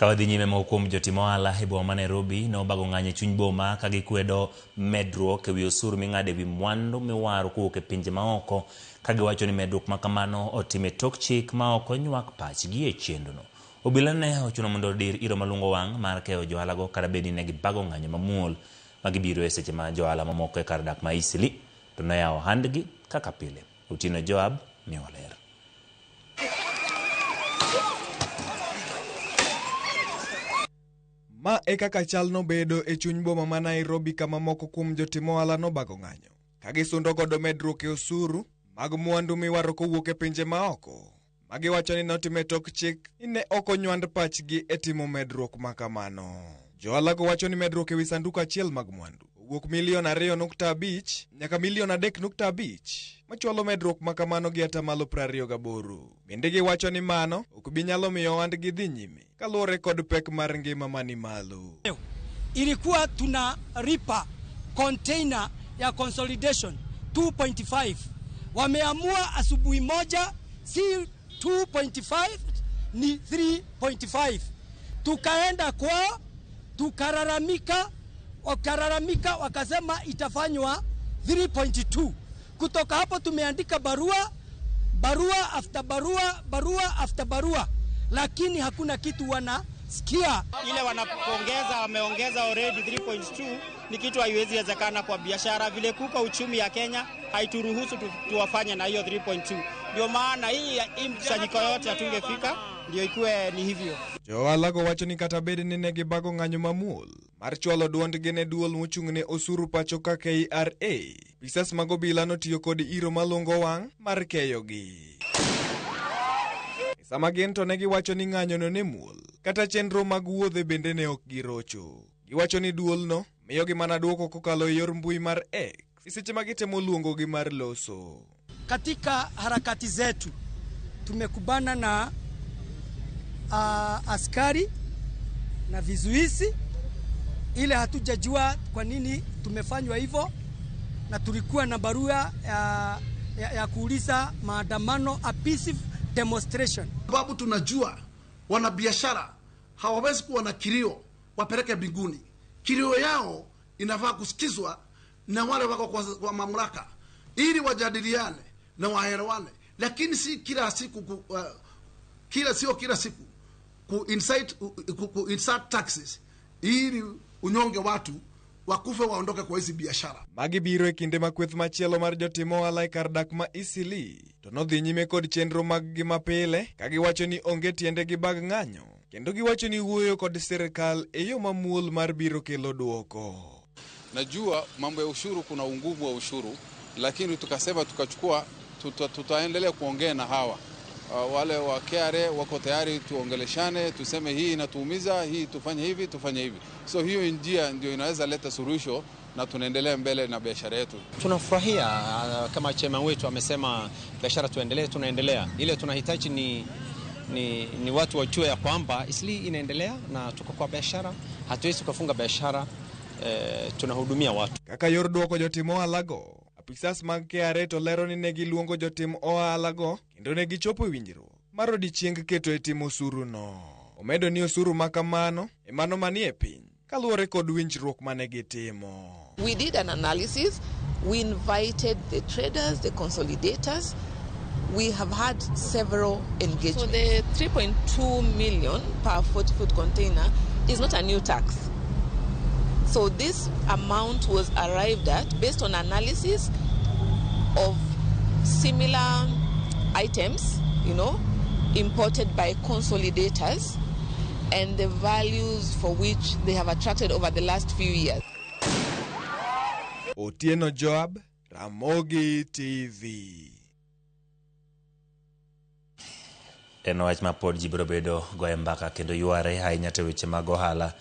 Kawadhi nyime kuom jotim ohala e boma ma Nairobi ne obago ng'anyo chuny boma ka gikwedo medruok e wi osuru ming'ado e wi mwandu miwaro kowuok e pinje maoko, ka giwacho ni medruok ma kamano otime tok chik ma ok onywak pachgi e chenrono. Obila ne ochuno mondo odir iro malungo wang' mar keyo johalago kata bed ni ne gibago ng'anyo mamuol ma gibiro e seche ma johala mamoko e kar dak ma Eastleigh to noyawo ohandgi kaka pile. Otieno Joab miyo ler. Ma e kaka chal nobedo e chuny boma ma Nairobi kama moko kuom jotim ohala nobago ng'anyo ka gisundo godo medruok e osuru mag mwandu miwaro kowuok e pinje maoko, ma giwacho ni notime tok chik ni ne ok onywand pachgi e timo medruok ma kamano. Johalago wacho ni medruok e wi sanduku achiel mag mwandu owuok milion 2.5 nyaka milion 3.5, machwalo medruok ma kamano gi atamalo 28. Bende giwacho ni mano ok bi nyalo miyo ohandgi dhi nyime kaluwore kod pek mar ngima mani malo. Ilikuwa tunalipa container ya consolidation 2.5. Wameamua asubuhi moja si 2.5 ni 3.5. Tukaenda kwao tukararamika, wakasema itafanywa 3.2. Kutoka hapo tumeandika barua after barua, lakini hakuna kitu wanasikia. Ile wanapongeza wameongeza already 3.2 ni kitu haiwezi wezekana kwa biashara. Vile kuko uchumi ya Kenya haituruhusu tuwafanye na hiyo 3.2. Ndio maana hii msanyiko yote hatungefika, ndio ikuwe ni hivyo. Johalago wacho ni kata bed ni ne gibago ng'anyo mamuol mar chwalo duondgi ne duol mochung'ne osuru pacho ka KRA, pisas mag obila notiyo kod iro malungo wang' mar keyogi. Sama gin to ne giwacho ni ng'anyono ne muol, kata chenro mag wuodhe bende ne ok girocho. Giwacho ni duolno miyogi mana duoko kokalo e yor mbui mar X seche ma gitemo luongogi mar loso. Katika harakati zetu tumekubana na askari na vizuizi, ile hatujajua kwa nini tumefanywa hivyo, na tulikuwa na barua ya kuuliza maandamano, a peaceful demonstration. Sababu tunajua wanabiashara hawawezi kuwa na kilio wapeleke mbinguni. Kilio yao inafaa kusikizwa na wale wako kwa mamlaka ili wajadiliane na waelewane, lakini si kila siku kila siku insert taxes ili unyonge watu wakufe waondoke kwa hizi biashara. Magibiro e kinde makweth machielo mar jotim ohala e kar dak ma Eastleigh to nodhi nyime kod chenro mag-gi mapile ka giwacho ni onge tiende gi bag ng'anyo, kendo giwacho ni wuoyo kod serikal e yo mamuol mar biro kelo duoko. Najua mambo ya ushuru, kuna ungumu wa ushuru, lakini tukasema tutaendelea kuongea na hawa wale wa KRA wako tayari tuongeleshane, tuseme hii inatuumiza, hii tufanye hivi. So hiyo njia ndio inaweza leta suluhisho na tunaendelea mbele na biashara yetu. Tunafurahia kama chema wetu amesema biashara tuendelee, tunaendelea. Ile tunahitaji ni watu wajue ya kwamba Eastleigh inaendelea na tuko kwa biashara, hatuwezi kufunga biashara, tunahudumia watu. Kaka yor duoko jotim ohalago, apisas mag KRA to lero ni ne giluongo jotim ohalago kendo ne gichopo winjruok mar odiechieng keto e timo osuru no. Omedo ni osuru ma kamano e mano manie piny kaluwore kod winjruok mane gitimo. We did an analysis. We invited the traders, the consolidators. We have had several engagements. So the 3.2 million per 40-foot container is not a new tax. So this amount was arrived at based on analysis of similar items, imported by consolidators and the values for which they have attracted over the last few years. Otieno Joab, Ramogi TV. En wach ma pod ji biro bedo goye mbaka kendo yware ahinya te weche mag ohala